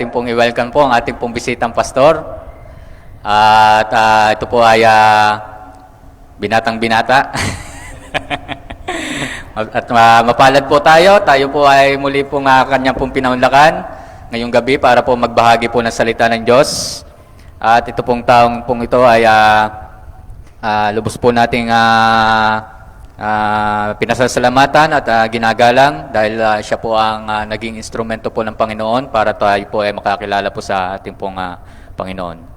ating pong i-welcome po ang ating pong bisitang pastor. At ito po ay binatang binata. At mapalad po tayo. Tayo po ay muli pong kanyang pong pinaunlakan ngayong gabi para po magbahagi po ng salita ng Diyos. At ito pong taong pong ito ay lubos po nating pinasasalamatan at ginagalang dahil siya po ang naging instrumento po ng Panginoon para tayo po ay makakilala po sa ating pong Panginoon.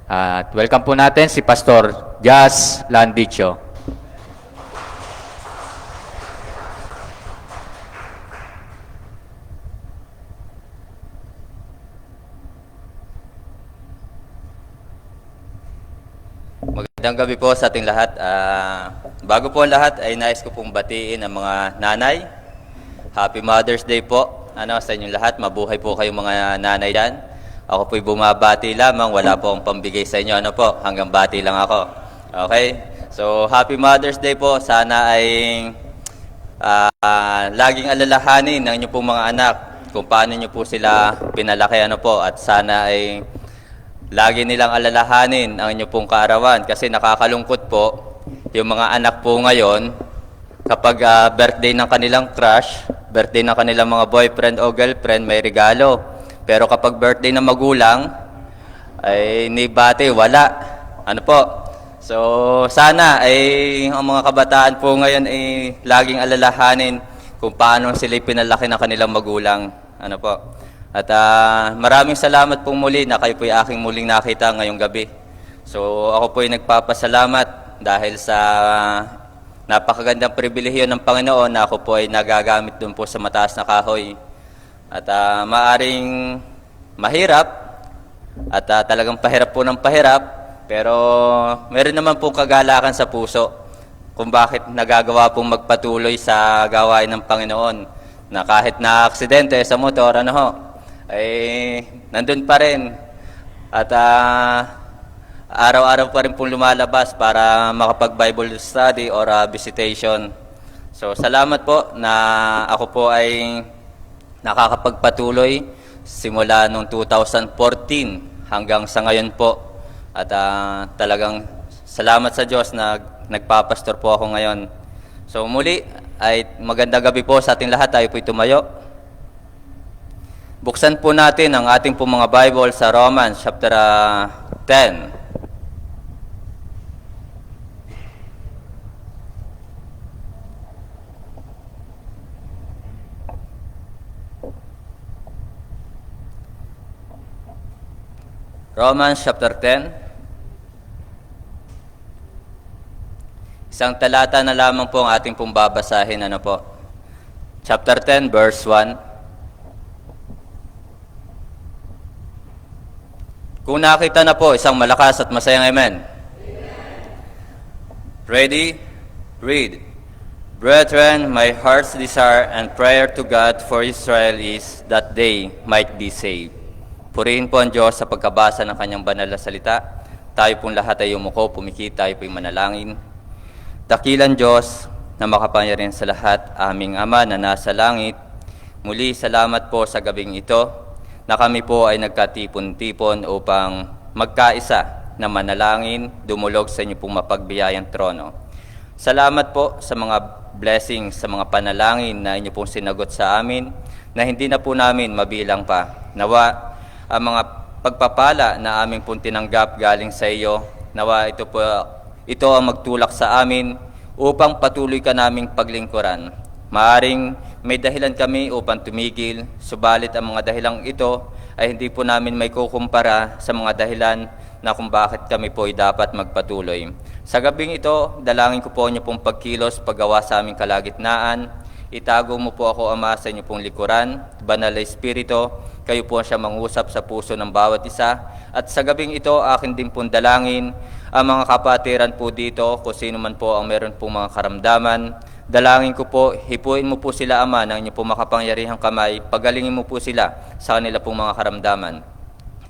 At welcome po natin si Pastor Jazz Landicho. Magandang gabi po sa ating lahat. Bago po ang lahat ay nais ko pong batiin ang mga nanay. Happy Mother's Day po sa inyong lahat. Mabuhay po kayong mga nanay dyan. Ako po'y bumabati lamang. Wala po akong pambigay sa inyo. Hanggang bati lang ako. Okay? So, Happy Mother's Day po. Sana ay laging alalahanin ng inyong pong mga anak kung paano nyo po sila pinalaki at sana ay lagi nilang alalahanin ang inyong pong kaarawan kasi nakakalungkot po yung mga anak po ngayon kapag birthday ng kanilang crush, birthday ng kanilang mga boyfriend o girlfriend, may regalo. Pero kapag birthday ng magulang, ay nibate, wala. So, sana ay ang mga kabataan po ngayon ay laging alalahanin kung paano sila pinalaki ng kanilang magulang. At maraming salamat pong muli na kayo po'y aking muling nakita ngayong gabi. So ako po'y nagpapasalamat dahil sa napakagandang pribilehiyo ng Panginoon na ako po ay nagagamit doon po sa mataas na kahoy. At maaring mahirap at talagang pahirap po ng pahirap, pero meron naman pong kagalakan sa puso kung bakit nagagawa pong magpatuloy sa gawain ng Panginoon na kahit na aksidente sa motor, ay nandun pa rin at araw-araw pa rin pong lumalabas para makapag-Bible study or visitation. So salamat po na ako po ay nakakapagpatuloy simula noong 2014 hanggang sa ngayon po. At talagang salamat sa Diyos na nagpapastor po ako ngayon. So muli ay magandang gabi po sa ating lahat. Tayo po'y tumayo. Buksan po natin ang ating po mga Bible sa Romans chapter 10. Romans chapter 10. Isang talata na lamang po ang ating pong babasahin. Chapter 10 verse 1. Kung nakita na po, isang malakas at masayang amen. Ready? Read. Brethren, my heart's desire and prayer to God for Israel is that they might be saved. Purihin po ang Diyos sa pagkabasa ng kanyang banal na salita. Tayo pong lahat ay umuko, pumikit, tayo po'y manalangin. Dakilang Diyos na makapangyarihan sa lahat, aming Ama na nasa langit. Muli, salamat po sa gabing ito na kami po ay nagkatipon-tipon upang magkaisa na manalangin, dumulog sa inyo pong mapagbiyayang trono. Salamat po sa mga blessings, sa mga panalangin na inyo pong sinagot sa amin na hindi na po namin mabilang pa. Nawa ang mga pagpapala na aming pong tinanggap galing sa iyo, nawa ito ang magtulak sa amin upang patuloy ka naming paglingkuran. Maaring may dahilan kami upang tumigil, subalit ang mga dahilang ito ay hindi po namin may kukumpara sa mga dahilan na kung bakit kami po ay dapat magpatuloy. Sa gabing ito, dalangin ko po niyo pong pagkilos, paggawa sa aming kalagitnaan. Itago mo po ako, Ama, sa inyo pong likuran. Banal na Espiritu, kayo po siya mangusap sa puso ng bawat isa. At sa gabing ito, akin din pong dalangin ang mga kapatiran po dito, kung sino man po ang meron pong mga karamdaman. Dalangin ko po, hipuin mo po sila, Ama, ng inyo po makapangyarihang kamay, pagalingin mo po sila sa kanila pong mga karamdaman.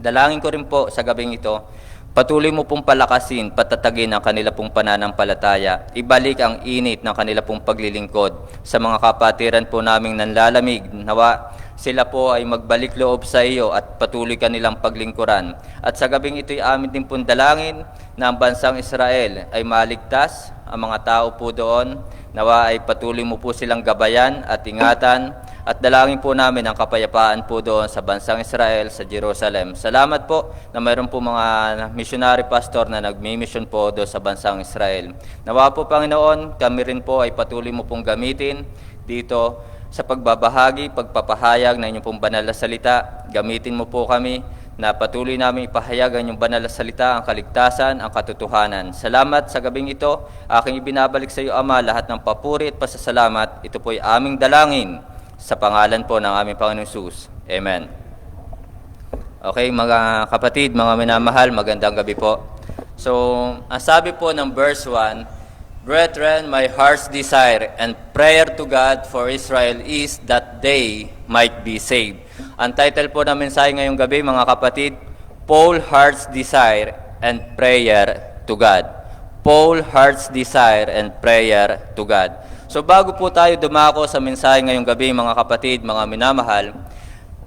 Dalangin ko rin po sa gabing ito, patuloy mo pong palakasin, patatagin ang kanila pong pananampalataya, ibalik ang init ng kanila pong paglilingkod sa mga kapatiran po naming nanlalamig, nawa sila po ay magbalik loob sa iyo at patuloy kanilang paglingkuran. At sa gabing ito'y amin din pong dalangin na ang bansang Israel ay maligtas, ang mga tao po doon, nawa ay patuloy mo po silang gabayan at ingatan, at dalangin po namin ang kapayapaan po doon sa bansang Israel, sa Jerusalem. Salamat po na mayroon po mga missionary pastor na nagmi-mission po doon sa bansang Israel. Nawa po, Panginoon, kami rin po ay patuloy mo pong gamitin dito sa pagbabahagi, pagpapahayag ng inyong pong banal na salita. Gamitin mo po kami na patuloy namin ipahayag ang inyong banal na salita, ang kaligtasan, ang katotohanan. Salamat sa gabing ito. Aking ibinabalik sa iyo, Ama, lahat ng papuri at pasasalamat. Ito po'y aming dalangin sa pangalan po ng aming Panginoong Hesus. Amen. Okay, mga kapatid, mga minamahal, magandang gabi po. So, ang sabi po ng verse 1, Brethren, my heart's desire and prayer to God for Israel is that they might be saved. Ang title po ng mensahe ngayong gabi, mga kapatid, Paul's heart's desire and prayer to God. Paul's heart's desire and prayer to God. So bago po tayo dumako sa mensahe ngayong gabi, mga kapatid, mga minamahal,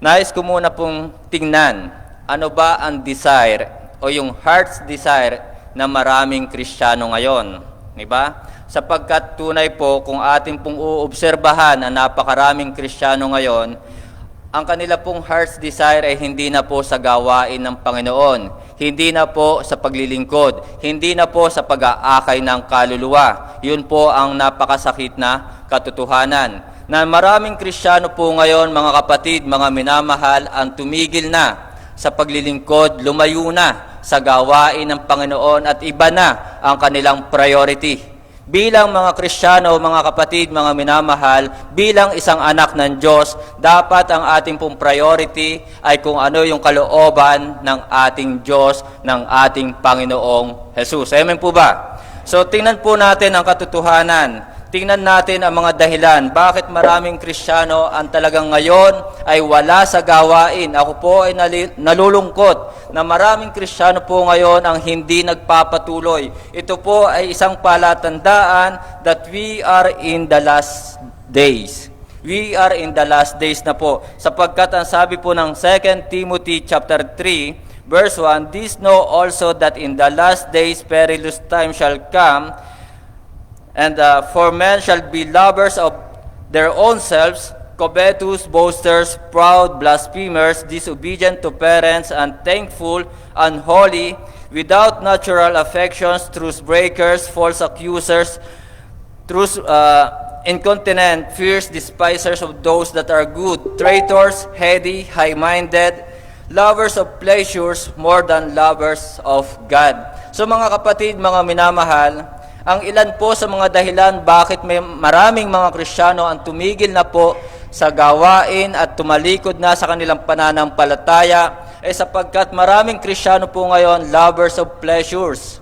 nais ko muna pong tingnan ano ba ang desire o yung heart's desire na maraming Kristiyano ngayon. Diba? Sapagkat tunay po kung ating pong uobserbahan ang napakaraming Kristiyano ngayon, ang kanila pong heart's desire ay hindi na po sa gawain ng Panginoon, hindi na po sa paglilingkod, hindi na po sa pag-aakay ng kaluluwa. Yun po ang napakasakit na katotohanan. Na maraming Kristiyano po ngayon, mga kapatid, mga minamahal, ang tumigil na sa paglilingkod, lumayo na sa gawain ng Panginoon at iba na ang kanilang priority. Bilang mga Kristiyano, mga kapatid, mga minamahal, bilang isang anak ng Diyos, dapat ang ating pong priority ay kung ano yung kalooban ng ating Diyos, ng ating Panginoong Jesus. Amen po ba? So, tingnan po natin ang katotohanan. Tingnan natin ang mga dahilan. Bakit maraming Kristiyano ang talagang ngayon ay wala sa gawain? Ako po ay nalulungkot na maraming Kristiyano po ngayon ang hindi nagpapatuloy. Ito po ay isang palatandaan that we are in the last days. We are in the last days na po. Sapagkat ang sabi po ng 2 Timothy chapter 3, verse 1, This know also that in the last days perilous time shall come, and for men shall be lovers of their own selves, covetous, boasters, proud, blasphemers, disobedient to parents, unthankful, unholy, without natural affections, truce breakers, false accusers, incontinent, fierce, despisers of those that are good, traitors, heady, high-minded, lovers of pleasures more than lovers of God. So mga kapatid, mga minamahal, ang ilan po sa mga dahilan bakit may maraming mga Kristiyano ang tumigil na po sa gawain at tumalikod na sa kanilang pananampalataya ay sapagkat maraming Kristiyano po ngayon lovers of pleasures.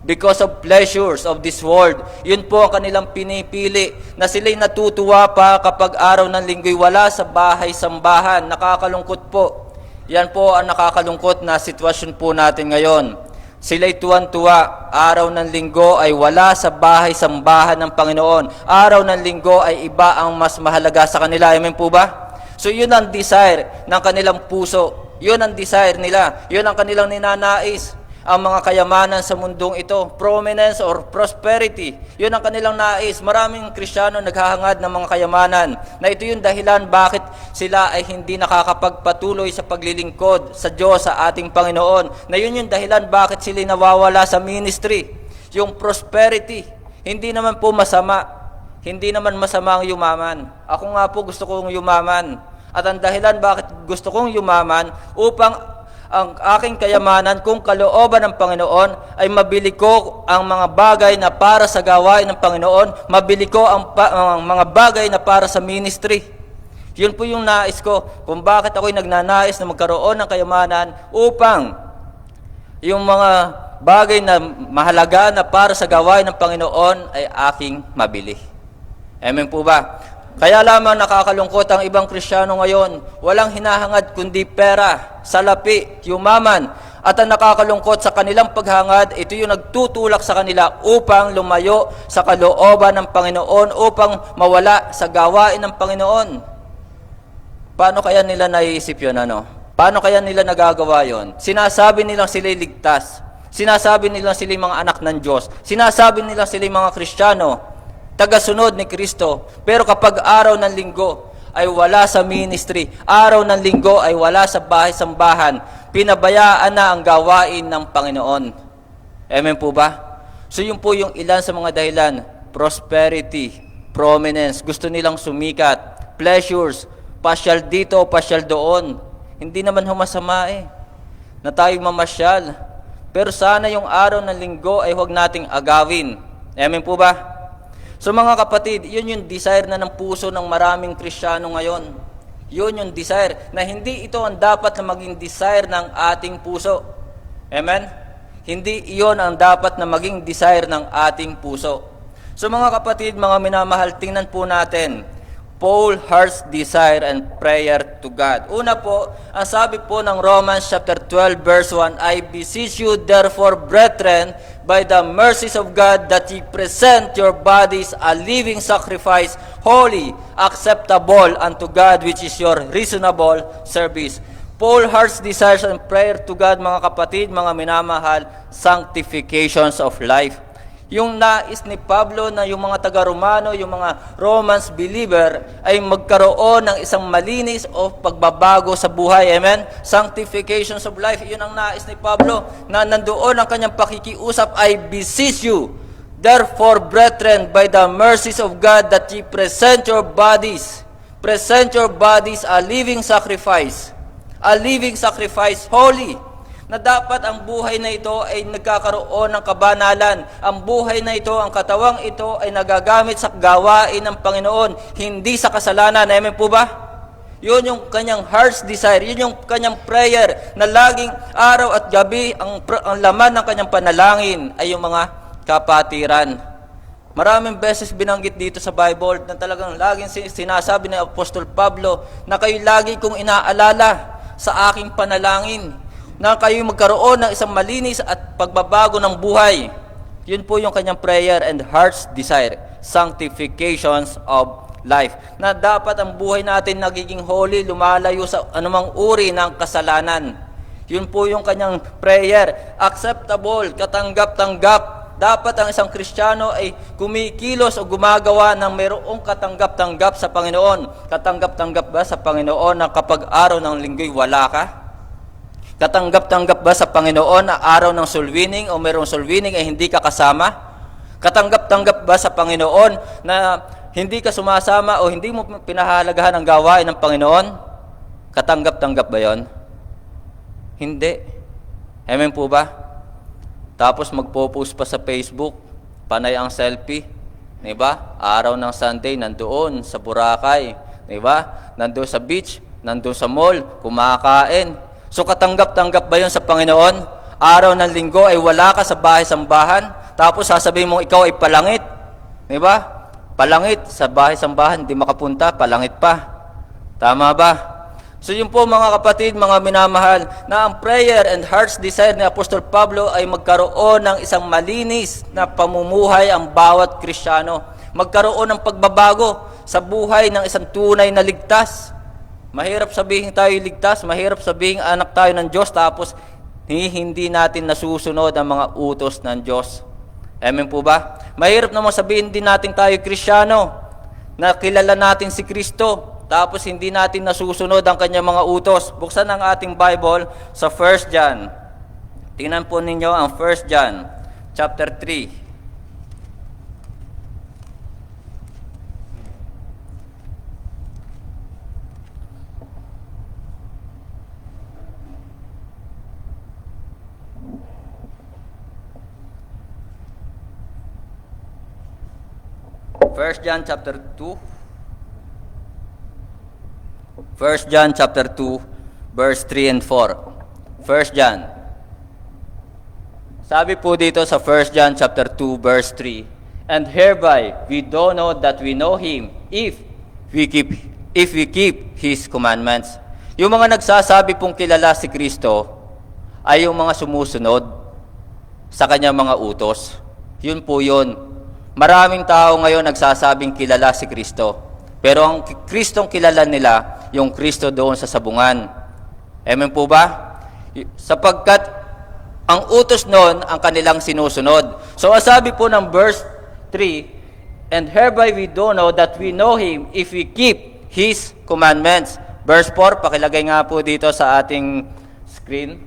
Because of pleasures of this world. Yun po ang kanilang pinipili na sila'y natutuwa pa kapag araw ng linggo'y wala sa bahay-sambahan. Nakakalungkot po. Yan po ang nakakalungkot na sitwasyon po natin ngayon. Sila'y tuwan-tuwa, araw ng linggo ay wala sa bahay-sambahan ng Panginoon. Araw ng linggo ay iba ang mas mahalaga sa kanila. Amen po ba? So yun ang desire ng kanilang puso. Yun ang desire nila. Yun ang kanilang ninanais. Ang mga kayamanan sa mundong ito, prominence or prosperity, yun ang kanilang nais. Maraming Kristiyano naghahangad ng mga kayamanan na ito yung dahilan bakit sila ay hindi nakakapagpatuloy sa paglilingkod sa Diyos, sa ating Panginoon. Na yun yung dahilan bakit sila nawawala sa ministry. Yung prosperity, hindi naman po masama. Hindi naman masama ang yumaman. Ako nga po gusto kong yumaman. At ang dahilan bakit gusto kong yumaman, upang ang aking kayamanan kung kalooban ng Panginoon ay mabili ko ang mga bagay na para sa gawain ng Panginoon, mabili ko ang mga bagay na para sa ministry. Yun po yung nais ko kung bakit ako'y nagnanais na magkaroon ng kayamanan upang yung mga bagay na mahalaga na para sa gawain ng Panginoon ay aking mabili. Amen po ba? Kaya lamang nakakalungkot ang ibang Kristiyano ngayon, walang hinahangad kundi pera, salapi, yumaman. At ang nakakalungkot sa kanilang paghangad, ito yung nagtutulak sa kanila upang lumayo sa kalooban ng Panginoon, upang mawala sa gawain ng Panginoon. Paano kaya nila naiisip yun, ano? Paano kaya nila nagagawa yon? Sinasabi nilang sila'y ligtas. Sinasabi nilang sila'y mga anak ng Diyos. Sinasabi nilang sila'y mga Kristiyano, tagasunod ni Kristo. Pero kapag araw ng linggo ay wala sa ministry, araw ng linggo ay wala sa bahay-sambahan, pinabayaan na ang gawain ng Panginoon. Amen po ba? So yun po yung ilan sa mga dahilan. Prosperity, prominence, gusto nilang sumikat, pleasures, pasyal dito, pasyal doon. Hindi naman humasama na tayo mamasyal. Pero sana yung araw ng linggo ay huwag nating agawin. Amen po ba? So mga kapatid, yun yung desire na ng puso ng maraming Kristiyano ngayon. Yun yung desire na hindi ito ang dapat na maging desire ng ating puso. Amen? Hindi iyon ang dapat na maging desire ng ating puso. So mga kapatid, mga minamahal, tingnan po natin Paul's heart's desire and prayer to God. Una po, ang sabi po ng Romans chapter 12 verse 1, I beseech you therefore, brethren, by the mercies of God, that ye present your bodies a living sacrifice, holy, acceptable unto God, which is your reasonable service. Paul's heart's desires and prayer to God, mga kapatid, mga minamahal, sanctifications of life. Yung nais ni Pablo na yung mga taga-Romano, yung mga Romans believer ay magkaroon ng isang malinis o pagbabago sa buhay. Amen? Sanctifications of life. Yun ang nais ni Pablo na nandoon ang kanyang pakikiusap, I beseech you, therefore, brethren, by the mercies of God, that ye present your bodies a living sacrifice, holy, na dapat ang buhay na ito ay nagkakaroon ng kabanalan. Ang buhay na ito, ang katawang ito ay nagagamit sa gawain ng Panginoon, hindi sa kasalanan. Amen po ba? Yun yung kanyang heart's desire, yun yung kanyang prayer, na laging araw at gabi, ang laman ng kanyang panalangin ay yung mga kapatiran. Maraming beses binanggit dito sa Bible na talagang laging sinasabi ni Apostol Pablo na kayo lagi kong inaalala sa aking panalangin, na kayo magkaroon ng isang malinis at pagbabago ng buhay. Yun po yung kanyang prayer and heart's desire, sanctifications of life. Na dapat ang buhay natin nagiging holy, lumalayo sa anumang uri ng kasalanan. Yun po yung kanyang prayer. Acceptable, katanggap-tanggap. Dapat ang isang Kristiyano ay kumikilos o gumagawa ng mayroong katanggap-tanggap sa Panginoon. Katanggap-tanggap ba sa Panginoon na kapag araw ng linggo'y wala ka? Katanggap-tanggap ba sa Panginoon na araw ng soul winning o mayroong soul winning ay hindi ka kasama? Katanggap-tanggap ba sa Panginoon na hindi ka sumasama o hindi mo pinahahalagahan ang gawain ng Panginoon? Katanggap-tanggap ba yon? Hindi. Amen po ba? Tapos magpo-post pa sa Facebook, panay ang selfie, 'di ba? Araw ng Sunday nandoon sa Boracay, 'di ba? Nandoon sa beach, nandoon sa mall, kumakain. So katanggap-tanggap ba 'yon sa Panginoon? Araw ng linggo ay wala ka sa bahay-sambahan, tapos sasabihin mong ikaw ay palangit, 'di ba? Palangit sa bahay-sambahan, hindi makapunta, palangit pa. Tama ba? So yun po mga kapatid, mga minamahal, na ang prayer and heart's desire ni Apostol Pablo ay magkaroon ng isang malinis na pamumuhay ang bawat Kristiyano. Magkaroon ng pagbabago sa buhay ng isang tunay na ligtas. Mahirap sabihin tayo ligtas, mahirap sabihin anak tayo ng Diyos, tapos hindi natin nasusunod ang mga utos ng Diyos. Amen po ba? Mahirap naman sabihin din natin tayo Kristiyano, na kilala natin si Kristo, tapos hindi natin nasusunod ang kanyang mga utos. Buksan ang ating Bible sa 1 John. Tingnan po ninyo ang 1 John, chapter 3. First John chapter 2. 1 John chapter 2 verse 3 and 4. 1 John. Sabi po dito sa 1 John chapter 2 verse 3, and hereby we do know that we know him if we keep his commandments. Yung mga nagsasabi pong kilala si Kristo ay yung mga sumusunod sa kanyang mga utos. Yun po yun. Maraming tao ngayon nagsasabing kilala si Kristo. Pero ang Kristong kilala nila, yung Kristo doon sa sabungan. Amen po ba? Sapagkat ang utos noon ang kanilang sinusunod. So ang sabi po ng verse 3, and hereby we do know that we know Him if we keep His commandments. Verse 4, pakilagay nga po dito sa ating screen.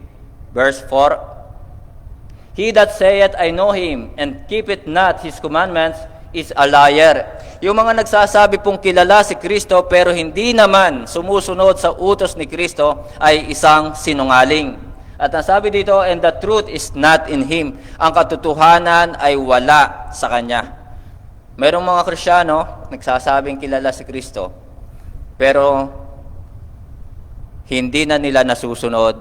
Verse 4, He that saith, I know Him, and keepeth not His commandments, is a liar. Yung mga nagsasabi pong kilala si Kristo, pero hindi naman sumusunod sa utos ni Kristo, ay isang sinungaling. At ang sabi dito, and the truth is not in Him. Ang katotohanan ay wala sa Kanya. Merong mga Kristiyano, nagsasabing kilala si Kristo, pero hindi na nila nasusunod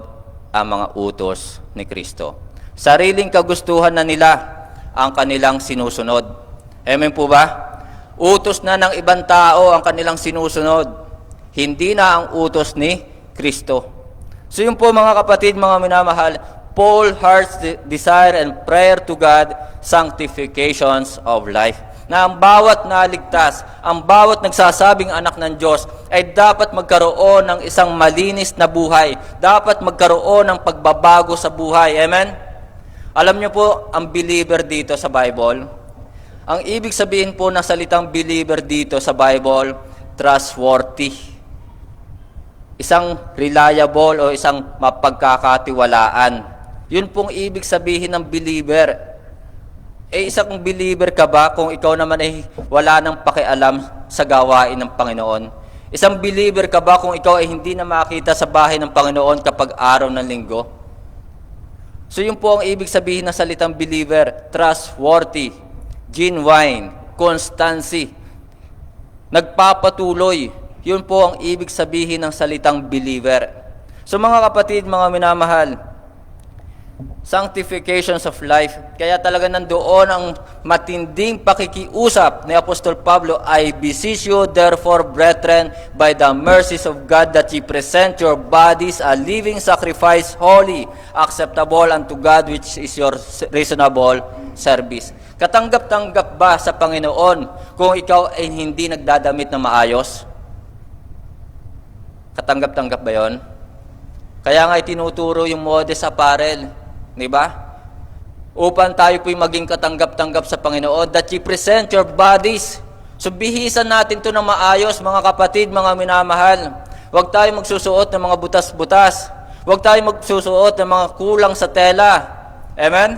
ang mga utos ni Kristo. Sariling kagustuhan na nila ang kanilang sinusunod. Amen po ba? Utos na ng ibang tao ang kanilang sinusunod. Hindi na ang utos ni Kristo. So yun po mga kapatid, mga minamahal, Paul heart's desire and prayer to God, sanctifications of life. Na ang bawat naligtas, ang bawat nagsasabing anak ng Diyos ay dapat magkaroon ng isang malinis na buhay. Dapat magkaroon ng pagbabago sa buhay. Amen? Alam niyo po, ang believer dito sa Bible, ang ibig sabihin po ng salitang believer dito sa Bible, trustworthy. Isang reliable o isang mapagkakatiwalaan. Yun pong ibig sabihin ng believer. Isang believer ka ba kung ikaw naman ay wala nang pakialam sa gawain ng Panginoon? Isang believer ka ba kung ikaw ay hindi na makita sa bahay ng Panginoon kapag araw ng linggo? So yun po ang ibig sabihin ng salitang believer, trustworthy, genuine, constancy, nagpapatuloy. Yun po ang ibig sabihin ng salitang believer. So mga kapatid, mga minamahal, sanctifications of life. Kaya talaga nandoon ang matinding pakikiusap ni Apostol Pablo, I beseech you therefore, brethren, by the mercies of God, that ye present your bodies a living sacrifice, holy, acceptable unto God, which is your reasonable service. Katanggap-tanggap ba sa Panginoon kung ikaw ay hindi nagdadamit na maayos? Katanggap-tanggap ba yon? Kaya nga itinuturo yung modest apparel, di ba? Upang tayo po'y maging katanggap-tanggap sa Panginoon, that ye present your bodies. So bihisan natin to na maayos, mga kapatid, mga minamahal. Huwag tayo magsusuot ng mga butas-butas. Huwag tayo magsusuot ng mga kulang sa tela. Amen?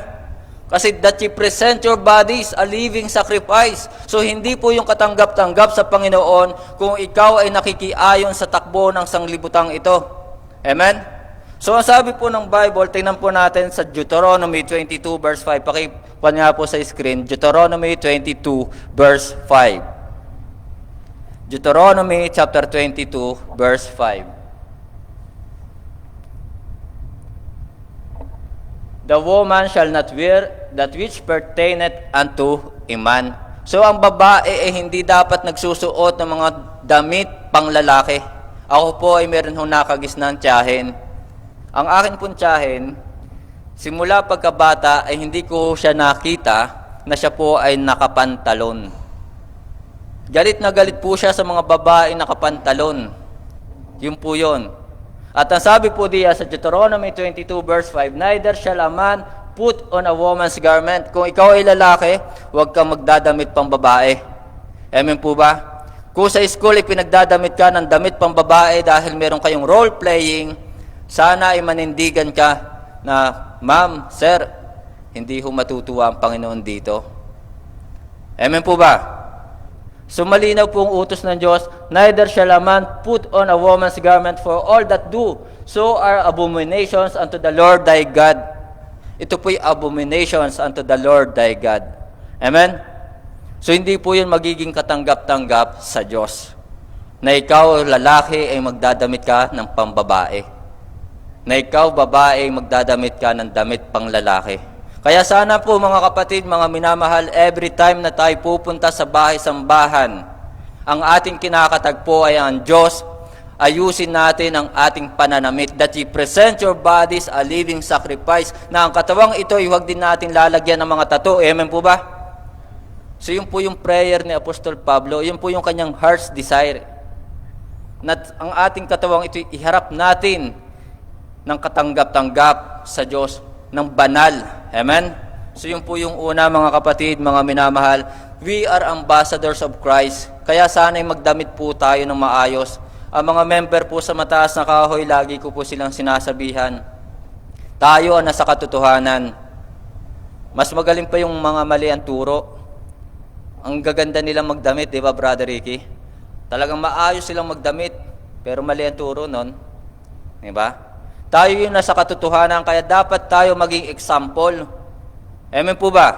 Kasi that ye present your bodies a living sacrifice. So hindi po yung katanggap-tanggap sa Panginoon kung ikaw ay nakikiayon sa takbo ng sanglibutang ito. Amen? So, ang sabi po ng Bible, tingnan po natin sa Deuteronomy 22 verse 5. Pakipan nga po sa screen, Deuteronomy 22 verse 5. Deuteronomy chapter 22 verse 5. The woman shall not wear that which pertaineth unto a man. So, ang babae ay hindi dapat nagsusuot ng mga damit pang lalaki. Ako po ay meron hong nakagisnang tiyahin. Ang akin pong tiyahin, simula pagkabata ay hindi ko siya nakita na siya po ay nakapantalon. Galit na galit po siya sa mga babae nakapantalon. Yun po yun. At ang sabi po diya sa Deuteronomy 22 verse 5, neither shall a man put on a woman's garment. Kung ikaw ay lalaki, huwag kang magdadamit pang babae. Amen po ba? Kung sa school ipinagdadamit ka ng damit pang babae dahil meron kayong role-playing, sana ay manindigan ka na, ma'am, sir, hindi ho matutuwa ang Panginoon dito. Amen po ba? So malinaw po ang utos ng Diyos, neither shall a man put on a woman's garment, for all that do, so are abominations unto the Lord thy God. Ito po'y abominations unto the Lord thy God. Amen? So hindi po yun magiging katanggap-tanggap sa Diyos, na ikaw, lalaki, ay magdadamit ka ng pambabae. Na ikaw, babae, magdadamit ka ng damit pang lalaki. Kaya sana po mga kapatid, mga minamahal, every time na tayo pupunta sa bahay-sambahan, ang ating kinakatagpo ay ang Diyos. Ayusin natin ang ating pananamit, that ye present your bodies a living sacrifice, na ang katawang ito ay huwag din natin lalagyan ng mga tattoo. Amen po ba? So yun po yung prayer ni Apostol Pablo, yun po yung kanyang heart's desire. na ang ating katawang ito iharap natin ng katanggap-tanggap sa Diyos ng banal. Amen? So yun po yung una, mga kapatid, mga minamahal. We are ambassadors of Christ. Kaya sana'y magdamit po tayo ng maayos. Ang mga member po sa mataas na kahoy, lagi ko po silang sinasabihan, tayo ang nasa katotohanan. Mas magaling pa yung mga mali ang turo. Ang gaganda nilang magdamit, di ba, Brother Ricky? Talagang maayos silang magdamit, pero mali ang turo nun. Di ba? Tayo yung nasa katotohanan, kaya dapat tayo maging example. Amen po ba?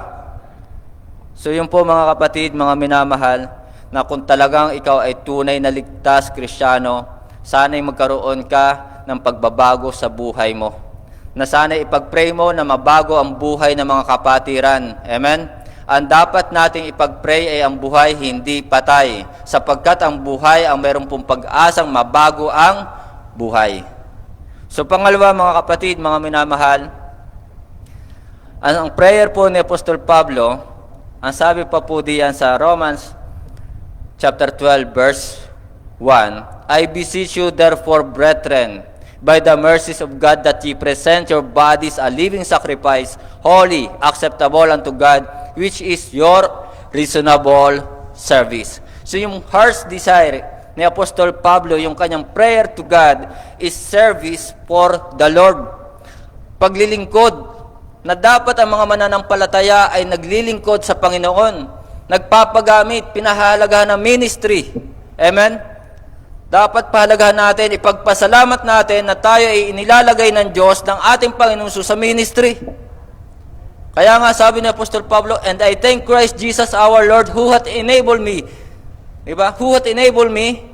So yun po, mga kapatid, mga minamahal, na kung talagang ikaw ay tunay na ligtas, Kristiyano, sana'y magkaroon ka ng pagbabago sa buhay mo. Na sana'y ipag-pray mo na mabago ang buhay ng mga kapatiran. Amen? Ang dapat nating ipag-pray ay ang buhay hindi patay, sapagkat ang buhay ang mayroong pong pag-asang mabago ang buhay. So pangalawa, mga kapatid, mga minamahal, ang prayer po ni Apostol Pablo, ang sabi pa po diyan sa Romans chapter 12 verse 1, I beseech you therefore, brethren, by the mercies of God, that ye present your bodies a living sacrifice, holy, acceptable unto God, which is your reasonable service. So yung heart's desire ni Apostol Pablo, yung kanyang prayer to God, is service for the Lord. Paglilingkod, na dapat ang mga mananampalataya ay naglilingkod sa Panginoon, nagpapagamit, pinahalagahan ng ministry. Amen? Dapat pahalagahan natin, ipagpasalamat natin na tayo ay inilalagay ng Diyos ng ating Panginoon sa ministry. Kaya nga sabi ni Apostol Pablo, and I thank Christ Jesus our Lord who hath enabled me. Diba? Who hath enabled me,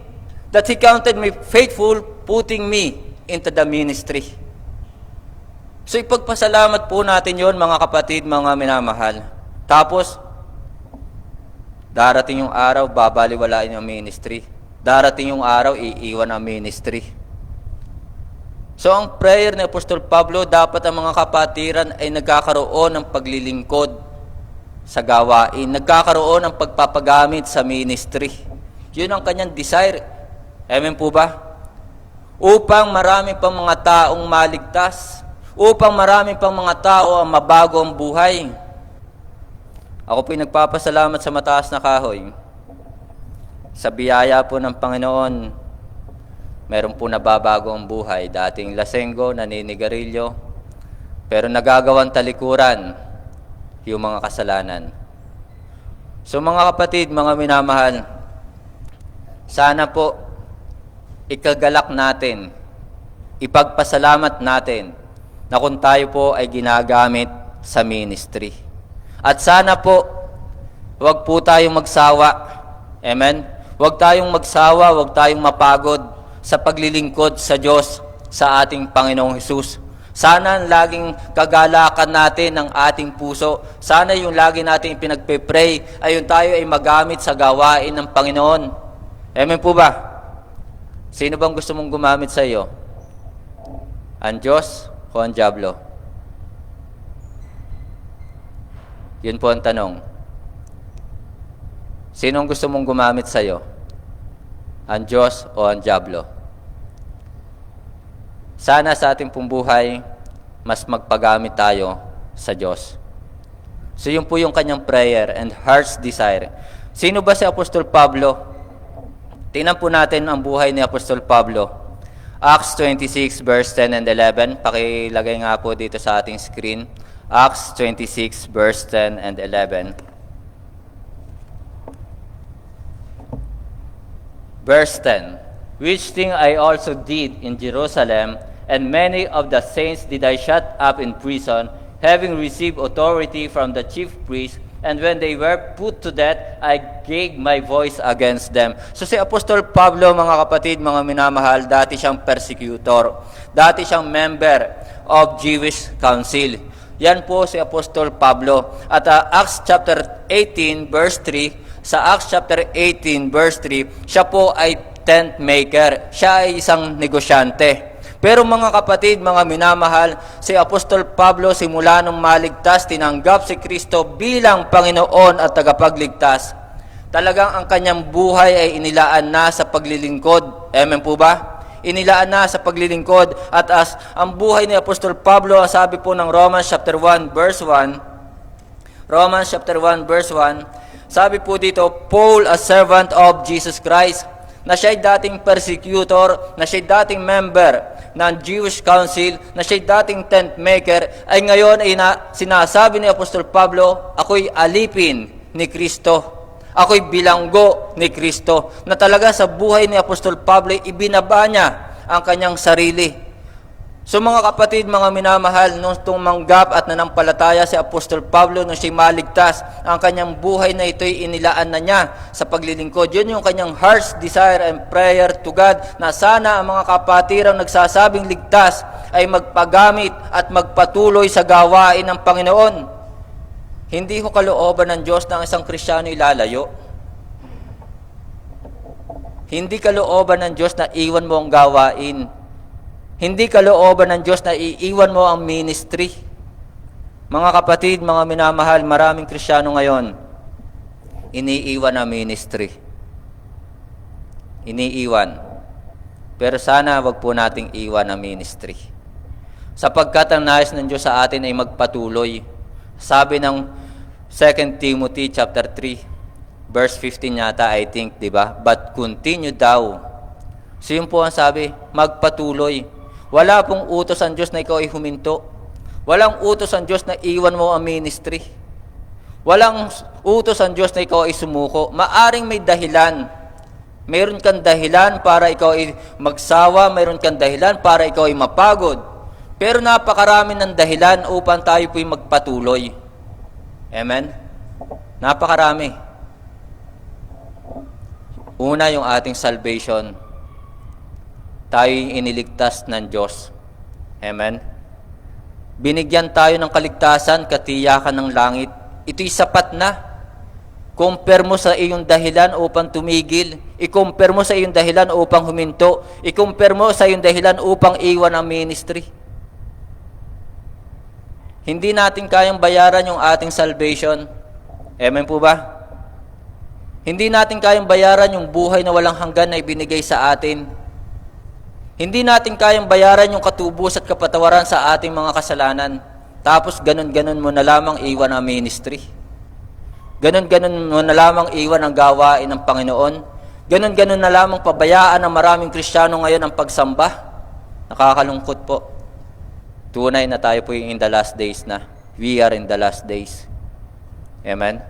that He counted me faithful, putting me into the ministry. So ipagpasalamat po natin yon, mga kapatid, mga minamahal. Tapos, darating yung araw, babaliwalain yung ministry. Darating yung araw, iiwan ang ministry. So ang prayer ni Apostol Pablo, dapat ang mga kapatiran ay nagkakaroon ng paglilingkod sa gawain, nagkakaroon ng pagpapagamit sa ministry. Yun ang kanyang desire. Amen po ba? Upang marami pang mga taong maligtas, upang marami pang mga tao ang mabago ang buhay. Ako po'y nagpapasalamat sa mataas na kahoy. Sa biyaya po ng Panginoon, meron po nababago ang buhay. Dating lasenggo, naninigarilyo, pero nagagawang talikuran yung mga kasalanan. So mga kapatid, mga minamahal, sana po ikagalak natin, ipagpasalamat natin na kung tayo po ay ginagamit sa ministry. At sana po, huwag po tayong magsawa. Amen? Huwag tayong magsawa, huwag tayong mapagod sa paglilingkod sa Diyos, sa ating Panginoong Hesus. Sana laging kagalakan natin ng ating puso. Sana yung lagi natin pinagpe-pray ay yung tayo ay magamit sa gawain ng Panginoon. Amen po ba? Sino bang gusto mong gumamit sa iyo? Ang Diyos o ang Diablo? Yun po ang tanong. Sino ang gusto mong gumamit sa iyo? Ang Diyos o ang Diablo? Sana sa ating pong buhay, mas magpagamit tayo sa Diyos. So yun po yung kanyang prayer and heart's desire. Sino ba si Apostol Pablo? Tingnan po natin ang buhay ni Apostol Pablo. Acts 26 verse 10 and 11. Pakilagay nga po dito sa ating screen. Acts 26 verse 10 and 11. Verse 10, which thing I also did in Jerusalem, and many of the saints did I shut up in prison, having received authority from the chief priests, and when they were put to death, I gave my voice against them. So si Apostol Pablo, mga kapatid, mga minamahal, dati siyang persecutor. Dati siyang member of Jewish Council. Yan po si Apostol Pablo. At Acts chapter 18 verse 3, sa Acts chapter 18 verse 3, siya po ay tent maker. Siya ay isang negosyante. Pero mga kapatid, mga minamahal, si Apostol Pablo simula nung maligtas, tinanggap si Kristo bilang Panginoon at tagapagligtas. Talagang ang kanyang buhay ay inilaan na sa paglilingkod. Amen po ba? Inilaan na sa paglilingkod. At as ang buhay ni Apostol Pablo, sabi po ng Romans chapter 1 verse 1, Romans chapter 1 verse 1, sabi po dito, Paul, a servant of Jesus Christ, na siya'y dating persecutor, na siya'y dating member ng Jewish Council, na siya'y dating tent maker, ay ngayon ay sinasabi ni Apostol Pablo, ako'y alipin ni Kristo. Ako'y bilanggo ni Kristo. Na talaga sa buhay ni Apostol Pablo, ibinaba niya ang kanyang sarili. So mga kapatid, mga minamahal, nung tumanggap at nanampalataya si Apostol Pablo, nung siya'y maligtas, ang kanyang buhay na ito'y inilaan na niya sa paglilingkod. Yun yung kanyang heart's desire and prayer to God, na sana ang mga kapatirang nagsasabing ligtas ay magpagamit at magpatuloy sa gawain ng Panginoon. Hindi ko kalooban ng Diyos na ang isang Kristiyano ilalayo. Hindi kalooban ng Diyos na iwan mo ang gawain. Hindi kalooban ng Diyos na iiwan mo ang ministry. Mga kapatid, mga minamahal, maraming Kristiyano ngayon, iniiwan ang ministry. Iniiwan. Pero sana wag po nating iwan ang ministry. Sapagkat ang nais ng Diyos sa atin ay magpatuloy. Sabi ng 2 Timothy chapter 3, verse 15 yata, I think, di ba? But continue daw. So yun po ang sabi, magpatuloy. Wala pong utos ang Diyos na ikaw ay huminto. Walang utos ang Diyos na iwan mo ang ministry. Walang utos ang Diyos na ikaw ay sumuko. Maaring may dahilan. Mayroon kang dahilan para ikaw ay magsawa. Mayroon kang dahilan para ikaw ay mapagod. Pero napakarami ng dahilan upang tayo po'y magpatuloy. Amen? Napakarami. Una, yung ating salvation. Tayo'y iniligtas ng Diyos. Amen? Binigyan tayo ng kaligtasan, katiyakan ng langit. Ito'y sapat na. Compare mo sa iyong dahilan upang tumigil. I-compare mo sa iyong dahilan upang huminto. I-compare mo sa iyong dahilan upang iwan ang ministry. Hindi natin kayang bayaran yung ating salvation. Amen po ba? Hindi natin kayang bayaran yung buhay na walang hanggan na ibinigay sa atin. Hindi natin kayang bayaran yung katubos at kapatawaran sa ating mga kasalanan. Tapos ganun-ganun mo na lamang iwan ang ministry. Ganun-ganun mo na lamang iwan ang gawain ng Panginoon. Ganun-ganun na lamang pabayaan ng maraming Kristiyano ngayon ang pagsamba. Nakakalungkot po. Tunay na tayo po in the last days na. We are in the last days. Amen?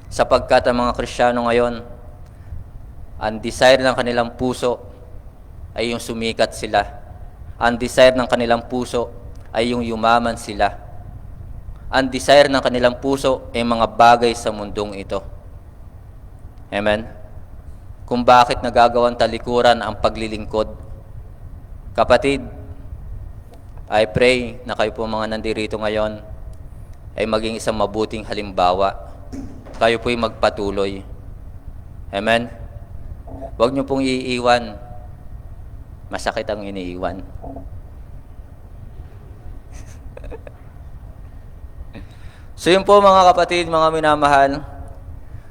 Sapagkat ang mga Kristiyano ngayon, ang desire ng kanilang puso ay yung sumikat sila. Ang desire ng kanilang puso ay yung yumaman sila. Ang desire ng kanilang puso ay mga bagay sa mundong ito. Amen? Kung bakit nagagawang talikuran ang paglilingkod. Kapatid, I pray na kayo po mga nandirito ngayon ay maging isang mabuting halimbawa. Kayo po'y magpatuloy. Amen? Huwag niyo pong iiwan. Masakit ang iniiwan. So yun po mga kapatid, mga minamahal,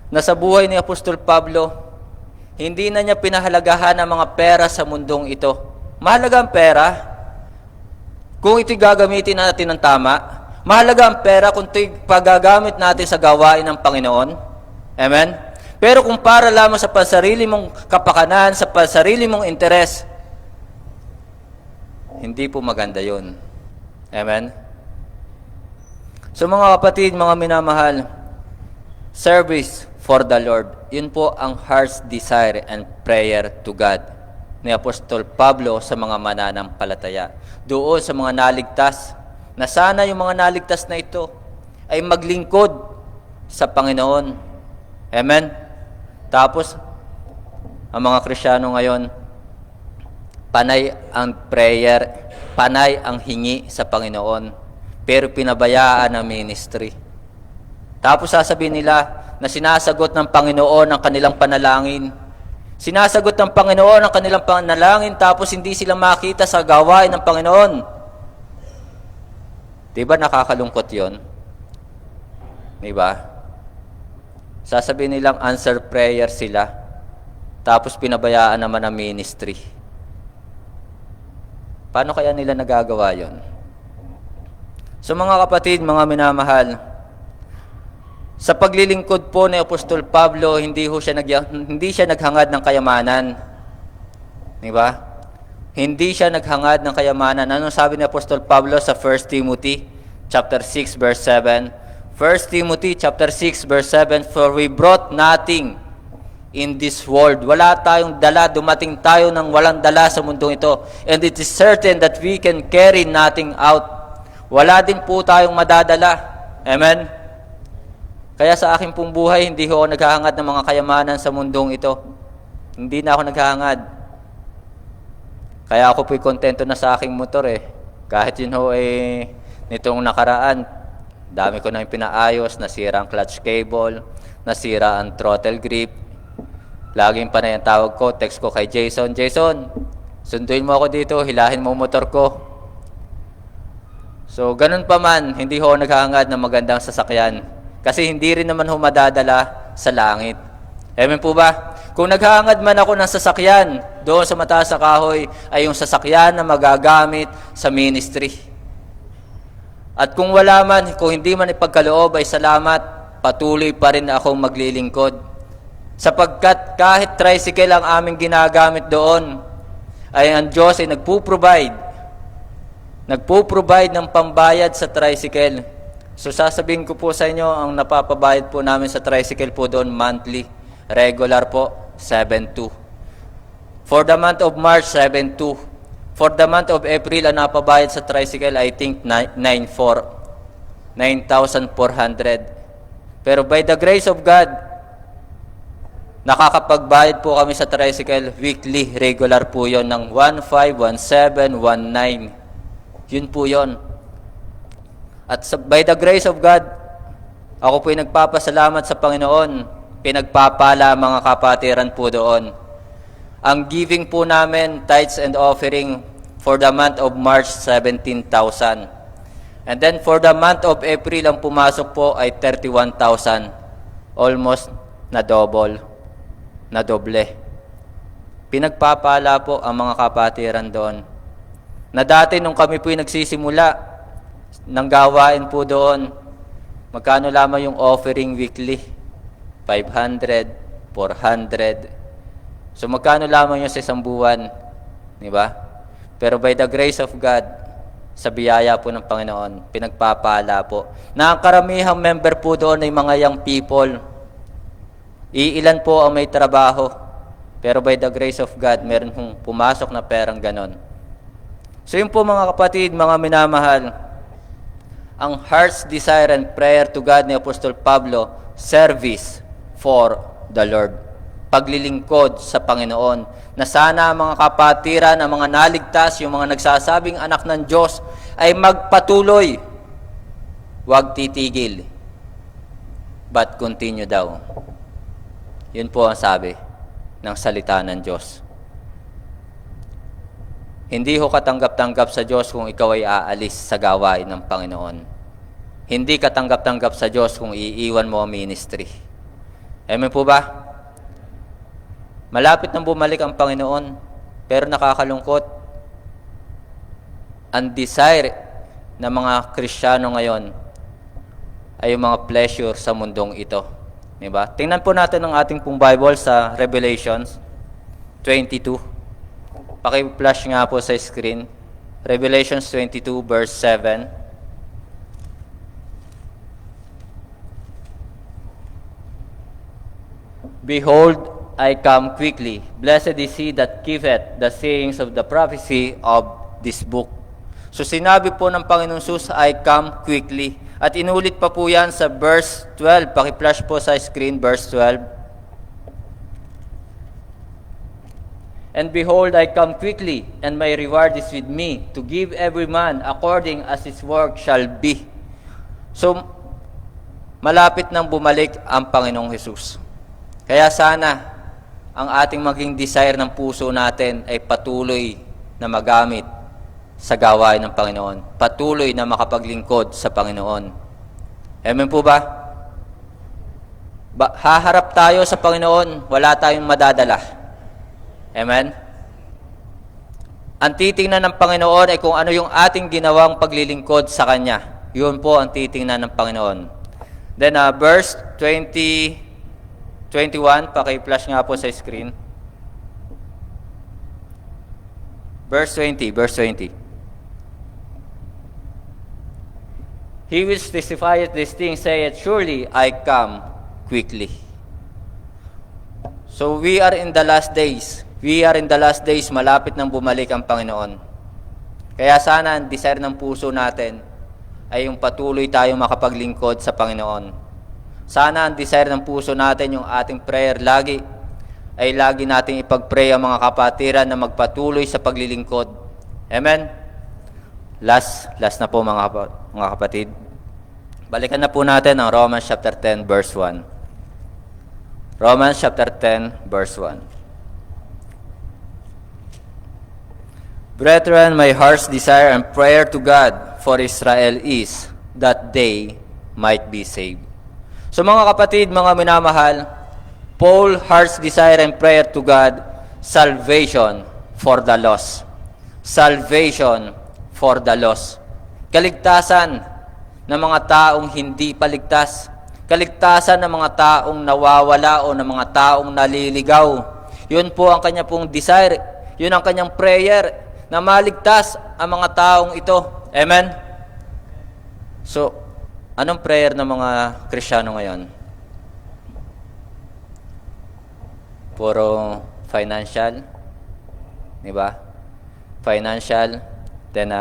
na sa buhay ni Apostol Pablo, hindi na niya pinahalagahan ang mga pera sa mundong ito. Mahalaga ang pera kung ito'y gagamitin natin ng tama. Mahalaga ang pera kung ito'y pagagamit natin sa gawain ng Panginoon. Amen? Pero kung para lamang sa pansarili mong kapakanan, sa pansarili mong interes, hindi po maganda yun. Amen? So mga kapatid, mga minamahal, service for the Lord, yun po ang heart's desire and prayer to God ni Apostol Pablo sa mga mananampalataya. Doon sa mga naligtas, na sana yung mga naligtas na ito ay maglingkod sa Panginoon. Amen? Tapos, ang mga Kristiyano ngayon, panay ang prayer, panay ang hingi sa Panginoon, pero pinabayaan ang ministry. Tapos sasabihin nila na sinasagot ng Panginoon ang kanilang panalangin. Sinasagot ng Panginoon ang kanilang panalangin, tapos hindi sila makita sa gawain ng Panginoon. Diba nakakalungkot yon? Diba? Sasabihin nilang answer prayer sila, tapos pinabayaan naman ang ministry. Paano kaya nila nagagawa yon? So mga kapatid, mga minamahal, sa paglilingkod po ni Apostol Pablo, hindi siya naghangad ng kayamanan. Di ba? Hindi siya naghangad ng kayamanan. Ano sabi ni Apostol Pablo sa 1 Timothy chapter 6 verse 7? 1 Timothy chapter 6 verse 7, for we brought nothing in this world. Wala tayong dala, dumating tayo ng walang dala sa mundong ito. And it is certain that we can carry nothing out. Wala din po tayong madadala. Amen? Kaya sa aking pong buhay, hindi ho ako naghahangad ng mga kayamanan sa mundong ito. Hindi na ako naghahangad. Kaya ako po'y kontento na sa aking motor eh. Kahit yun ho nitong nakaraan, dami ko na yung pinaayos, nasira ang clutch cable, nasira ang throttle grip. Laging pa na yung tawag ko, text ko kay Jason, Jason, sunduin mo ako dito, hilahin mo motor ko. So, ganun pa man, hindi ho naghahangad ng magandang sasakyan. Kasi hindi rin naman ho madadala sa langit. Amen po ba? Kung naghahangad man ako ng sasakyan, doon sa mataas sa kahoy, ay yung sasakyan na magagamit sa ministry. At kung wala man, kung hindi man ipagkaloob, ay salamat, patuloy pa rin akong maglilingkod. Sapagkat kahit tricycle ang aming ginagamit doon, ay ang Diyos ay nagpo-provide ng pambayad sa tricycle. So sasabihin ko po sa inyo, ang napapabayad po namin sa tricycle po doon monthly. Regular po, 7.2. For the month of March, 7.2. For the month of April, ang napabayad sa tricycle, I think 9,400. Pero by the grace of God, nakakapagbayad po kami sa tricycle weekly, regular po yon ng 1,500, 1,700, 1,900. Yun po yon. At by the grace of God, ako po'y nagpapasalamat sa Panginoon. Pinagpapala mga kapatiran po doon. Ang giving po namin, tithes and offering, for the month of March, 17,000. And then for the month of April, ang pumasok po ay 31,000. Almost na doble. Pinagpapala po ang mga kapatiran doon. Na dati nung kami po'y nagsisimula ng gawain po doon, magkano lamang yung offering weekly? 500, 400. So magkano lamang yun sa isang buwan? Diba? Pero by the grace of God, sa biyaya po ng Panginoon, pinagpapala po. Na ang karamihang member po doon ay mga young people. Iilan po ang may trabaho. Pero by the grace of God, meron pong pumasok na perang ganon. So yun po mga kapatid, mga minamahal, ang heart's desire and prayer to God ni Apostol Pablo, service for the Lord. Paglilingkod sa Panginoon, na sana ang mga kapatiran, ang mga naligtas, yung mga nagsasabing anak ng Diyos, ay magpatuloy. Huwag titigil. But continue daw. Yun po ang sabi ng salita ng Diyos. Hindi ho katanggap-tanggap sa Diyos kung ikaw ay aalis sa gawain ng Panginoon. Hindi katanggap-tanggap sa Diyos kung iiwan mo ang ministry. Amen po ba? Malapit nang bumalik ang Panginoon, pero nakakalungkot. Ang desire ng mga Kristiyano ngayon ay yung mga pleasure sa mundong ito. Diba? Tingnan po natin ang ating pong Bible sa Revelations 22. Paki-flash nga po sa screen. Revelations 22 verse 7. Behold, I come quickly. Blessed is he that keepeth the sayings of the prophecy of this book. So sinabi po ng Panginoon Jesus, I come quickly. At inulit pa po yan sa verse 12. Paki-flash po sa screen, verse 12. And behold, I come quickly, and my reward is with me, to give every man according as his work shall be. So, malapit nang bumalik ang Panginoong Jesus. Kaya sana, ang ating maging desire ng puso natin ay patuloy na magamit sa gawain ng Panginoon. Patuloy na makapaglingkod sa Panginoon. Amen po ba? Haharap tayo sa Panginoon, wala tayong madadala. Amen? Ang titingnan ng Panginoon ay kung ano yung ating ginawang paglilingkod sa Kanya. Yun po ang titingnan ng Panginoon. Then, verse 21, paki-flash nga po sa screen. Verse 20. He which testifieth these things saith, surely I come quickly. So we are in the last days. Malapit nang bumalik ang Panginoon. Kaya sana ang desire ng puso natin ay yung patuloy tayong makapaglingkod sa Panginoon. Sana ang desire ng puso natin, yung ating prayer lagi nating ipag-pray ang mga kapatiran na magpatuloy sa paglilingkod. Amen? Last na po mga kapatid. Balikan na po natin ang Romans chapter 10 verse 1. Romans chapter 10 verse 1. Brethren, my heart's desire and prayer to God for Israel is that they might be saved. So mga kapatid, mga minamahal, Paul's heart's desire and prayer to God, salvation for the lost. Salvation for the lost. Kaligtasan ng mga taong hindi paligtas. Kaligtasan ng mga taong nawawala o ng mga taong naliligaw. Yun po ang kanya pong desire. Yun ang kanyang prayer, na maligtas ang mga taong ito. Amen? So, anong prayer ng mga Kristiyano ngayon? Puro financial, di ba? Financial, then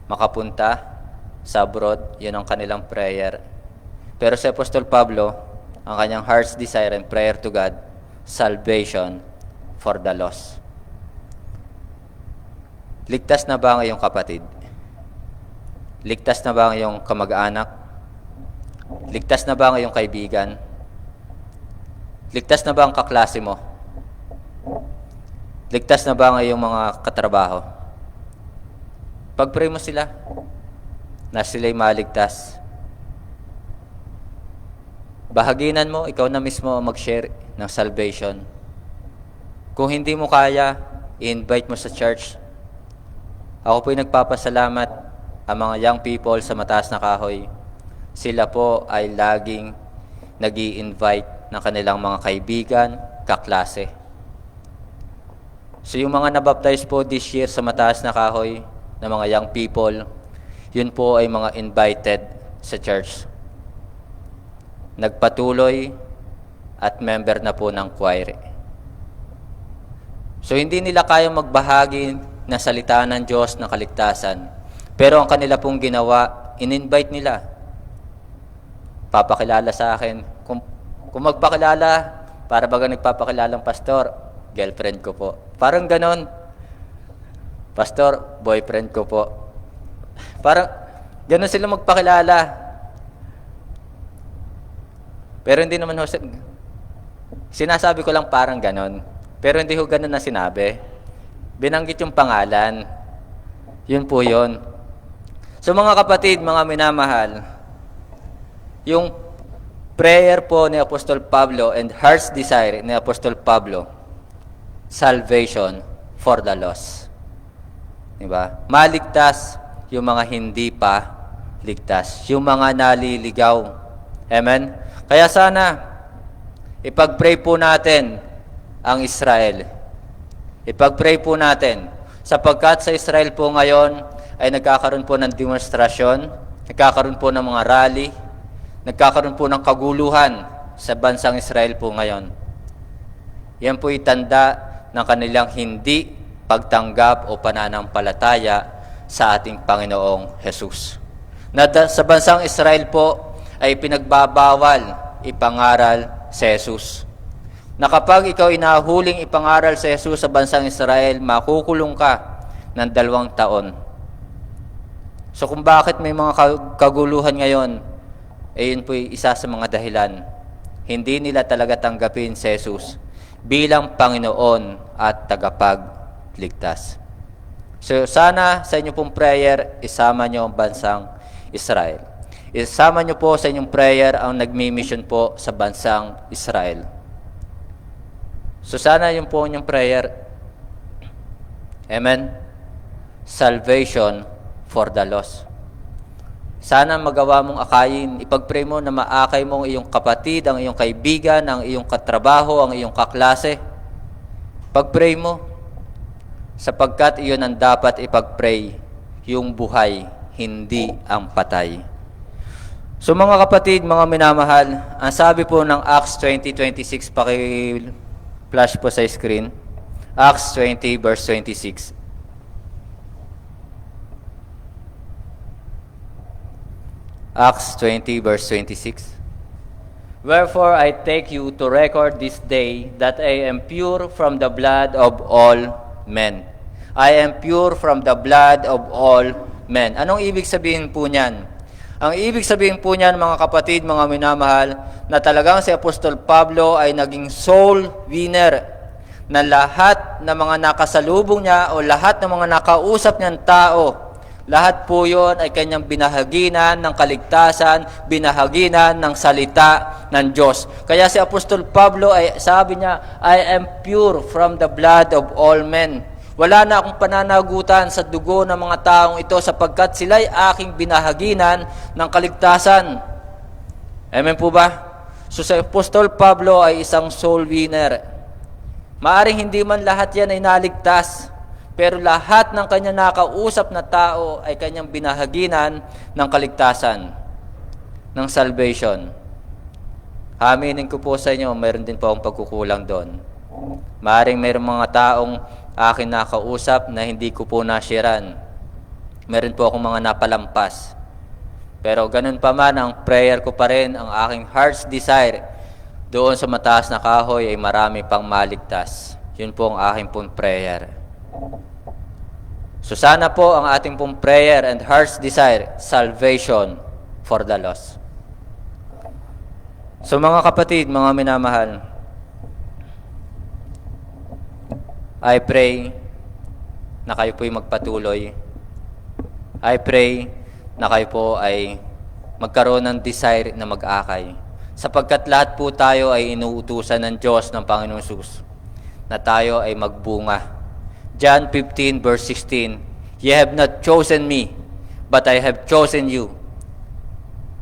makapunta sa abroad, yun ang kanilang prayer. Pero si Apostol Pablo, ang kanyang heart's desire and prayer to God, salvation for the lost. Ligtas na ba ang iyong kapatid? Ligtas na ba ang iyong kamag-anak? Ligtas na ba ang iyong kaibigan? Ligtas na ba ang kaklase mo? Ligtas na ba ang iyong mga katrabaho? Pag-pray mo sila na sila'y maligtas. Bahaginan mo, ikaw na mismo mag-share ng salvation. Kung hindi mo kaya, i-invite mo sa church. Ako po'y nagpapasalamat ang mga young people sa mataas na kahoy. Sila po ay laging nag-i-invite ng kanilang mga kaibigan, kaklase. So yung mga nabaptize po this year sa mataas na kahoy ng mga young people, yun po ay mga invited sa church. Nagpatuloy at member na po ng choir. So hindi nila kayang magbahagi na salita ng Diyos ng kaligtasan. Pero ang kanila pong ginawa, in-invite nila. Papakilala sa akin. Kung magpakilala, para baga nagpapakilalang pastor, girlfriend ko po. Parang ganon. Pastor, boyfriend ko po. Parang ganon sila magpakilala. Pero hindi naman ho, sinasabi ko lang parang ganon. Pero hindi ho ganon na sinabi. Binanggit yung pangalan. Yun po yun. So mga kapatid, mga minamahal, yung prayer po ni Apostol Pablo and heart's desire ni Apostol Pablo, salvation for the lost. Diba? Maligtas yung mga hindi pa ligtas. Yung mga naliligaw. Amen? Kaya sana, ipag-pray po natin ang Israel. Ipag-pray po natin. Sapagkat sa Israel po ngayon ay nagkakaroon po ng demonstrasyon, nagkakaroon po ng mga rally, nagkakaroon po ng kaguluhan sa bansang Israel po ngayon. Yan po itanda ng kanilang hindi pagtanggap o pananampalataya sa ating Panginoong Jesus. Na sa bansang Israel po ay pinagbabawal ipangaral si Jesus. Na kapag ikaw inahuling ipangaral si Jesus sa bansang Israel, makukulong ka ng 2 taon. So kung bakit may mga kaguluhan ngayon, yun po isa sa mga dahilan. Hindi nila talaga tanggapin si Jesus bilang Panginoon at tagapagligtas. So sana sa inyo pong prayer, isama nyo ang bansang Israel. isama niyo po sa inyong prayer ang nagmi-mission po sa bansang Israel. So sana yun po inyong prayer. Amen? Salvation for the lost. Sana magawa mong akayin, ipag-pray mo na maakay mo ang iyong kapatid, ang iyong kaibigan, ang iyong katrabaho, ang iyong kaklase. Pag-pray mo, sapagkat iyon ang dapat ipag-pray, yung buhay, hindi ang patay. So mga kapatid, mga minamahal, ang sabi po ng Acts 20:26, paki-flash po sa screen. Acts 20 verse 26. Acts 20 verse 26. Wherefore I take you to record this day that I am pure from the blood of all men. I am pure from the blood of all men. Anong ibig sabihin po niyan? Ang ibig sabihin po niyan, mga kapatid, mga minamahal, na talagang si Apostol Pablo ay naging soul winner, na lahat ng mga nakasalubong niya o lahat ng mga nakausap niyang tao, lahat po yun ay kanyang binahaginan ng kaligtasan, binahaginan ng salita ng Diyos. Kaya si Apostol Pablo ay sabi niya, I am pure from the blood of all men. Wala na akong pananagutan sa dugo ng mga taong ito sapagkat sila'y aking binahaginan ng kaligtasan. Amen po ba? So si Apostol Pablo ay isang soul winner. Maaring hindi man lahat yan ay naligtas, pero lahat ng kanya nakausap na tao ay kanyang binahaginan ng kaligtasan, ng salvation. Aminin ko po sa inyo, mayroon din po akong pagkukulang doon. Maaring mayroong mga taong akin nakausap na hindi ko po nashiran. Meron po akong mga napalampas. Pero ganun pa man, ang prayer ko pa rin, ang aking heart's desire, doon sa mataas na kahoy ay marami pang maligtas. Yun po ang aking pong prayer. So sana po ang ating pong prayer and heart's desire, salvation for the lost. So mga kapatid, mga minamahal, I pray na kayo po'y magpatuloy. I pray na kayo po ay magkaroon ng desire na mag-akay. Sapagkat lahat po tayo ay inuutusan ng Diyos ng Panginoong Jesus na tayo ay magbunga. John 15 verse 16, Ye have not chosen me, but I have chosen you,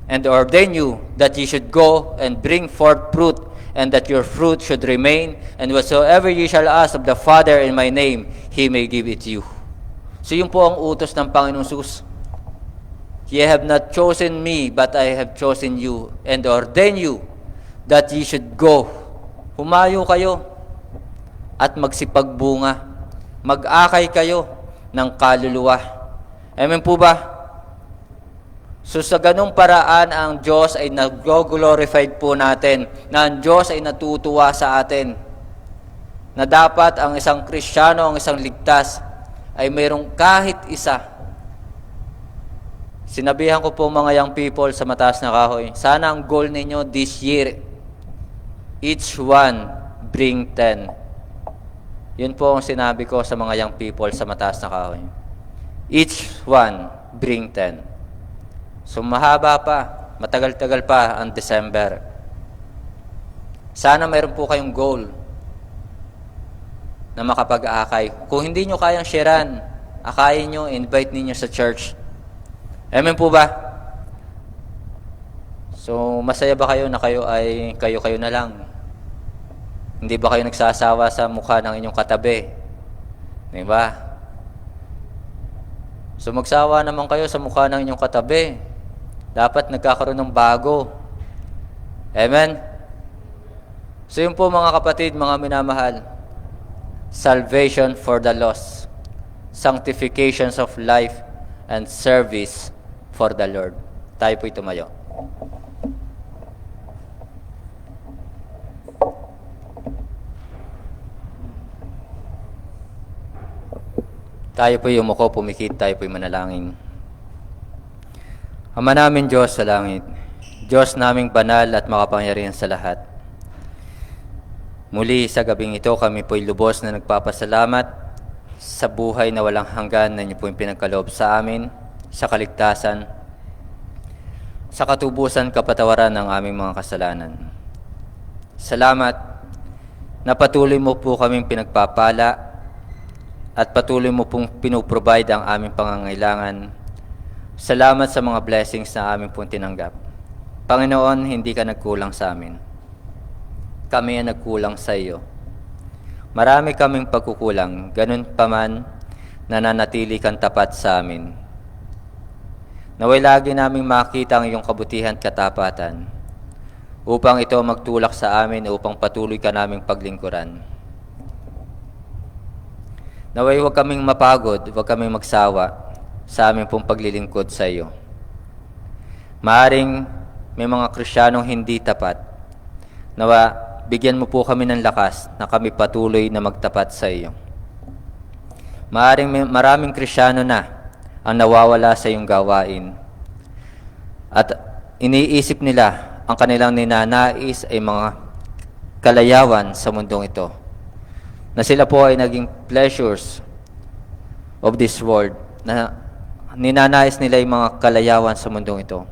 and ordain you that ye should go and bring forth fruit, and that your fruit should remain, and whatsoever ye shall ask of the Father in my name, He may give it you. So yun po ang utos ng Panginoong Jesus. Ye have not chosen me, but I have chosen you, and ordain you that ye should go. Humayo kayo at magsipagbunga. Mag-akay kayo ng kaluluwa. Amen po ba? So sa ganung paraan, ang Diyos ay nag-glorified po natin, na ang Diyos ay natutuwa sa atin, na dapat ang isang Kristiyano, ang isang ligtas, ay mayroong kahit isa. Sinabihan ko po mga young people sa mataas na kahoy, sana ang goal ninyo this year, each one bring 10. Yun po ang sinabi ko sa mga young people sa mataas na kahoy. Each one bring 10. So mahaba pa, matagal-tagal pa ang December. Sana mayroon po kayong goal na makapag-akay. Kung hindi nyo kayang sharean, akayin nyo, invite ninyo sa church. Amen po ba? So masaya ba kayo na kayo ay kayo na lang? Hindi ba kayo nagsasawa sa mukha ng inyong katabi? Di ba? So magsawa naman kayo sa mukha ng inyong katabi. Dapat nagkakaroon ng bago. Amen? So yun po mga kapatid, mga minamahal. Salvation for the lost. Sanctifications of life and service for the Lord. Tayo po'y tumayo. Tayo po'y umuko, pumikit, tayo po'y manalangin. Ama namin Diyos sa langit, Diyos naming banal at makapangyarihan sa lahat. Muli sa gabing ito, kami po'y lubos na nagpapasalamat sa buhay na walang hanggan na inyo po'y pinagkaloob sa amin, sa kaligtasan. sa katubusan kapatawaran ng aming mga kasalanan. Salamat na patuloy mo po kaming pinagpapala at patuloy mo pong pinuprovide ang aming pangangailangan. Salamat sa mga blessings na aming pong tinanggap. Panginoon, hindi ka nagkulang sa amin. Kami ang nagkulang sa iyo. Marami kaming pagkukulang, ganun pa man nananatili kang tapat sa amin. Naway lagi naming makita ang iyong kabutihan at katapatan upang ito magtulak sa amin upang patuloy ka naming paglingkuran. Naway huwag kaming mapagod, huwag kaming magsawa sa aming pong paglilingkod sa iyo. Maaring may mga Kristiyanong hindi tapat. Nawa, bigyan mo po kami ng lakas na kami patuloy na magtapat sa iyo. Maaring maraming Kristiyano na ang nawawala sa iyong gawain at iniisip nila ang kanilang ninanais ay mga kalayawan sa mundong ito, na sila po ay naging pleasures of this world, na ninanais nila yung mga kalayawan sa mundong ito.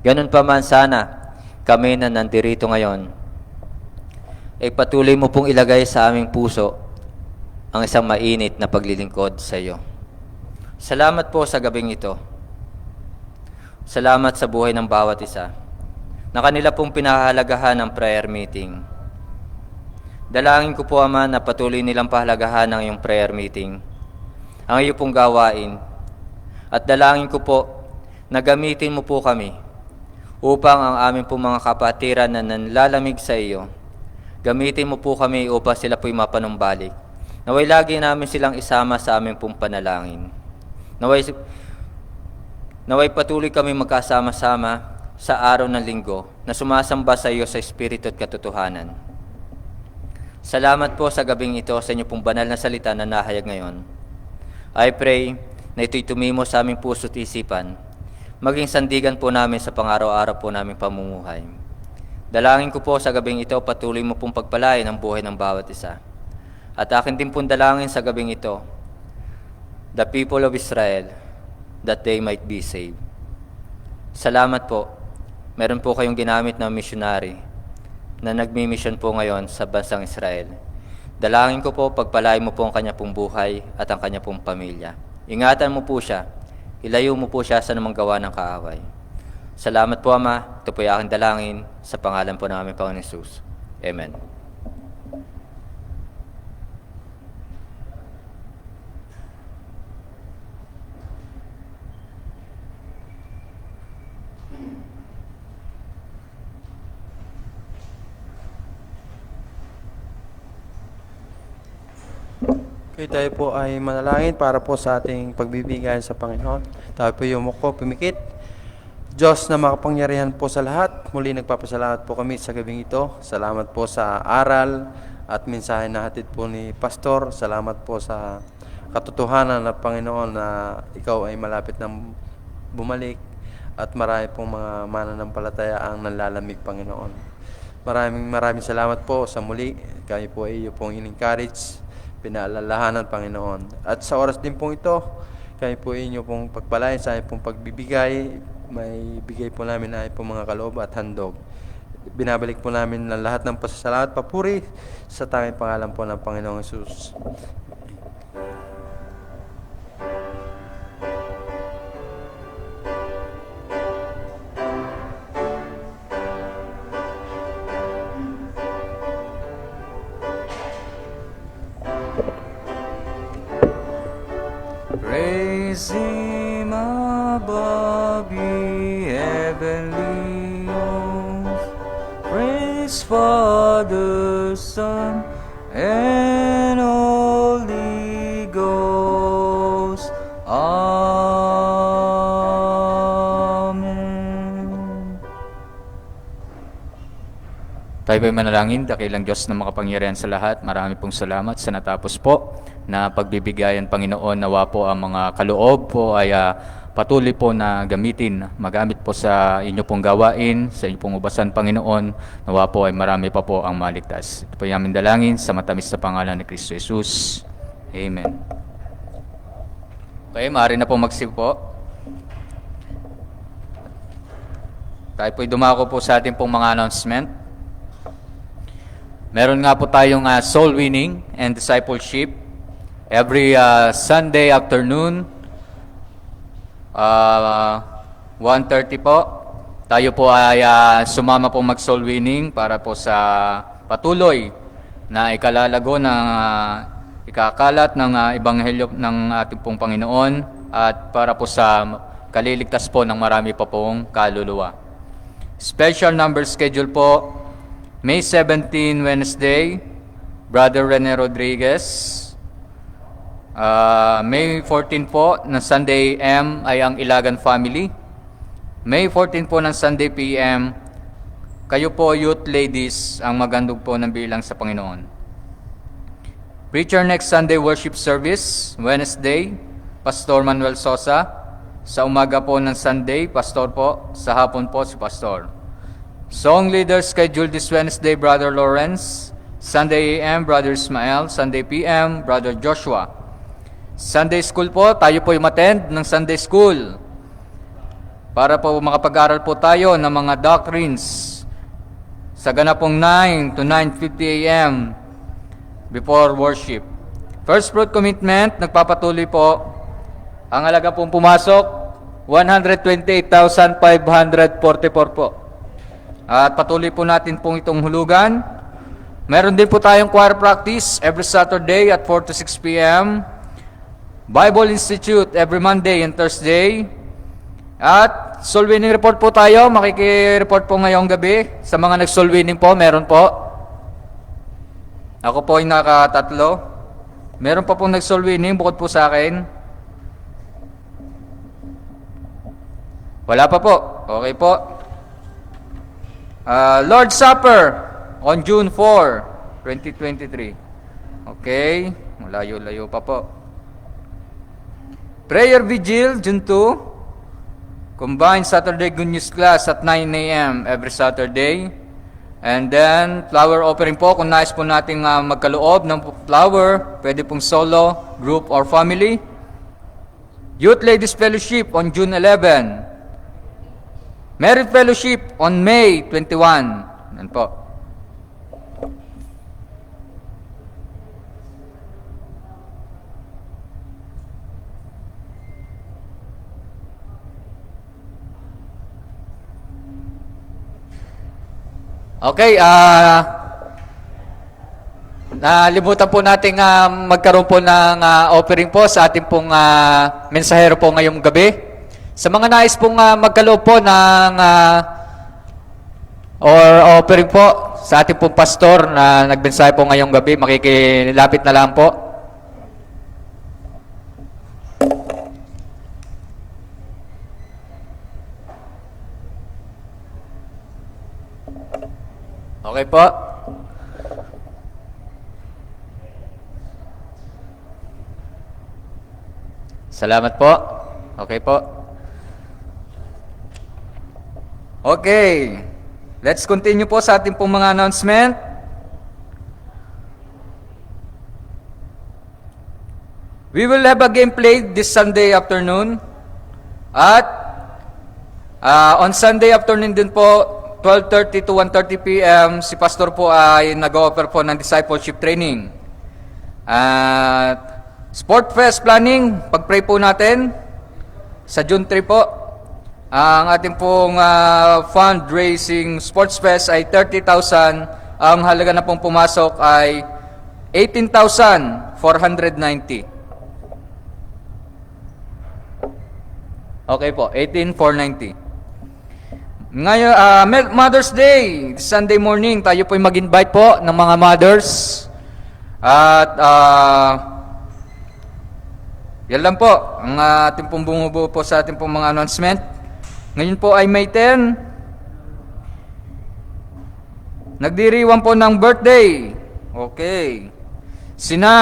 Ganun pa man sana kami na nandirito ngayon ay patuloy mo pong ilagay sa aming puso ang isang mainit na paglilingkod sa iyo. Salamat po sa gabing ito. Salamat sa buhay ng bawat isa na kanila pong pinahahalagahan ng prayer meeting. Dalangin ko po, Ama, na patuloy nilang pahalagahan ng iyong prayer meeting, ang iyong pong gawain. At dalangin ko po na gamitin mo po kami upang ang aming pong mga kapatiran na nanlalamig sa iyo, gamitin mo po kami upang sila po'y mapanumbalik. Naway lagi namin silang isama sa aming pong panalangin. Naway patuloy kami magkasama-sama sa araw ng linggo na sumasamba sa iyo sa Espiritu at katotohanan. Salamat po sa gabing ito sa inyo pong banal na salita na nahayag ngayon. I pray na ito'y tumimo sa aming puso at isipan, maging sandigan po namin sa pang-araw-araw po naming pamumuhay. Dalangin ko po sa gabing ito, patuloy mo pong pagpalain ang buhay ng bawat isa. At akin din pong dalangin sa gabing ito, the people of Israel, that they might be saved. Salamat po. Meron po kayong ginamit na missionary na nagmi-mission po ngayon sa bansang Israel. Dalangin ko po, pagpalain mo po ang kanya pong buhay at ang kanya pong pamilya. Ingatan mo po siya. Ilayo mo po siya sa namang gawa ng kaaway. Salamat po, Ama. Ito po yung aking dalangin sa pangalan po ng aming Panginoon Jesus. Amen. Okay, tayo po ay manalangin para po sa ating pagbibigayan sa Panginoon. Tayo po yumuko, pumikit. Diyos na makapangyarihan po sa lahat, muli nagpapasalamat po kami sa gabing ito. Salamat po sa aral at mensahe na hatid po ni Pastor. Salamat po sa katotohanan na Panginoon na ikaw ay malapit ng bumalik at marami pong mga mananampalataya ang nanlalamig, Panginoon. Maraming salamat po sa muli. Kayo po ay iyo pong in-encourage, pinaalalahanan, Panginoon. At sa oras din pong ito, kayo po inyo pong pagpalain sa pong pagbibigay. May bigay po namin ay po mga kaloob at handog. Binabalik po namin ng lahat ng pasasalamat, papuri sa tanging pangalan po ng Panginoong Jesus. Praise Him above, ye heavenly hosts. Praise Father, Son, and Holy Ghost. Amen. Tayo ba'y manalangin, dakilang Diyos na makapangyarihan sa lahat. Marami pong salamat sa natapos po na pagbibigayan, Panginoon. Nawa po ang mga kaloob po ay patuloy po na magamit po sa inyo pong gawain, sa inyo pong ubasan, Panginoon. Nawa po ay marami pa po ang maligtas. Ito po yung aming dalangin sa matamis na pangalan ni Kristo Jesus. Amen. Okay, maaari na po magsipo. tayo po'y dumako po sa ating pong mga announcement. Meron nga po tayong soul winning and discipleship every Sunday afternoon, 1:30 po. Tayo po ay sumama po mag-soul winning para po sa patuloy na ikalalago ng ikakalat ng ebanghelyo ng ating pong Panginoon at para po sa kaliligtas po ng marami pa pong kaluluwa. Special number schedule po, May 17, Wednesday, Brother Rene Rodriguez. May 14 po, ng Sunday AM ay ang Ilagan Family. May 14 po ng Sunday PM, kayo po youth ladies ang magandog po ng bilang sa Panginoon. Preacher next Sunday worship service, Wednesday, Pastor Manuel Sosa. Sa umaga po ng Sunday, Pastor po. Sa hapon po si Pastor. Song leader scheduled this Wednesday, Brother Lawrence. Sunday AM, Brother Ismael. Sunday PM, Brother Joshua. Sunday school po, tayo po umattend ng Sunday school para po makapag-aral po tayo ng mga doctrines sa ganapong 9 to 9:50 AM before worship. First fruit commitment, nagpapatuloy po. Ang halaga pong pumasok, 128,544 po. At patuloy po natin pong itong hulugan. Meron din po tayong choir practice every Saturday at 4 to 6 p.m. Bible Institute every Monday and Thursday. At soul winning report po tayo. Makiki-report po ngayong gabi. Sa mga nag-soul winning po, meron po. Ako po ay nakatatlo. Meron pa pong nag-soul winning bukod po sa akin. Wala pa po. Okay po. Lord's Supper on June 4, 2023. Okay. Malayo-layo pa po. Prayer Vigil, June 2. Combined Saturday Good News Class at 9 a.m. every Saturday. And then, flower offering po. Kung nais po nating magkaloob ng flower, pwede pong solo, group, or family. Youth Ladies Fellowship on June 11. Merit Fellowship on May 21. Yan po. Okay, nalimutan po natin magkaroon po ng offering po sa ating pong mensahero po ngayong gabi. Sa mga nais pong magkaloob po ng or offering po sa ating pong pastor na nagbensahe po ngayong gabi, makikilapit na lang po. Okay po. Salamat po. Okay po. Okay. Let's continue po sa ating pong mga announcement. We will have a game played this Sunday afternoon. At on Sunday afternoon din po, 12:30 to 1:30 p.m., si Pastor po ay nag-offer po ng discipleship training. At Sport Fest planning, pag-pray po natin sa June 3 po. Ang ating pong fundraising Sports Fest ay 30,000. Ang halaga na pong pumasok ay 18,490. Okay po, 18,490. Ngayon, Mother's Day, Sunday morning, tayo po mag-invite po ng mga mothers. At yan lang po, ang ating pong bumubuo po sa ating pong mga announcement. Ngayon po ay May 10. Nagdiriwang po ng birthday. Okay. Sina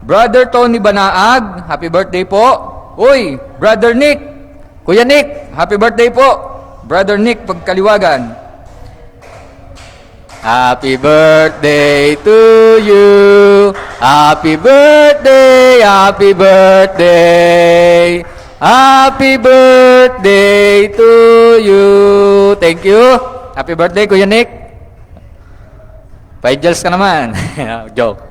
Brother Tony Banaag, happy birthday po. Uy, Brother Nick, Kuya Nick, happy birthday po. Brother Nick, pagkaliwagan. Happy birthday to you. Happy birthday, happy birthday. Happy birthday to you. Thank you. Happy birthday, Kuya Nick. Paijals ka naman. Joke.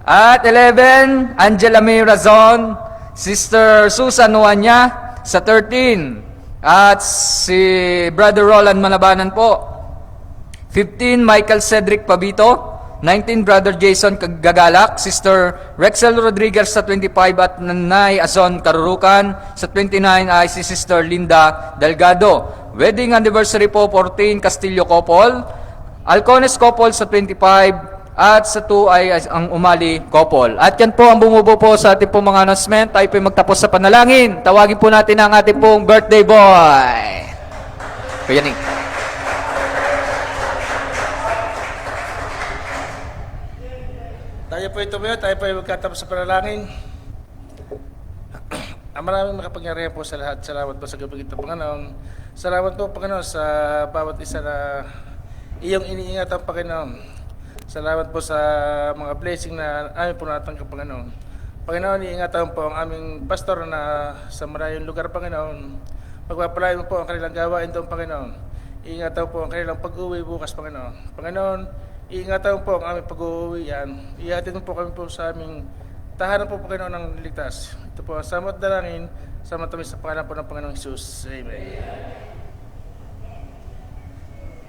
At 11, Angela May Razon, Sister Susan Nuanya sa 13. At si Brother Roland Malabanan po. 15, Michael Cedric Pabito. 19, Brother Jason Gagalak. Sister Rexel Rodriguez sa 25 at Nanay Azon Karurukan. Sa 29 ay si Sister Linda Delgado. Wedding anniversary po 14, Castillo Couple. Alcones Couple sa 25. At sa 2 ay ang Umali Couple. At yan po ang bumubo po sa ating pong mga announcement. Tayo po magtapos sa panalangin. Tawagin po natin ang ating pong birthday boy. Kuya Nick. Tayo po ito ngayon, tayo po ay magkatapos sa panalangin. Ang maraming makapangyarihan po sa lahat. Salamat po sa gabi ito, Panginoon. Salamat po, Panginoon, sa bawat isa na iyong iniingat ang Panginoon. Salamat po sa mga blessing na amin po natanggap, Panginoon. Panginoon, iingatan po ang aming pastor na sa maraming lugar, Panginoon. Pagpapalain mo po ang kanilang gawain doon, Panginoon. Iingatan po ang kanilang pag-uwi bukas, Panginoon. Panginoon, iingatan po ang aming pag-uwian. Ihatid mo po kami po sa aming tahanan po, Panginoon, ng ligtas. Ito po ang samot dalangin, samot kami sa pangalan po ng Panginoong Jesus. Amen.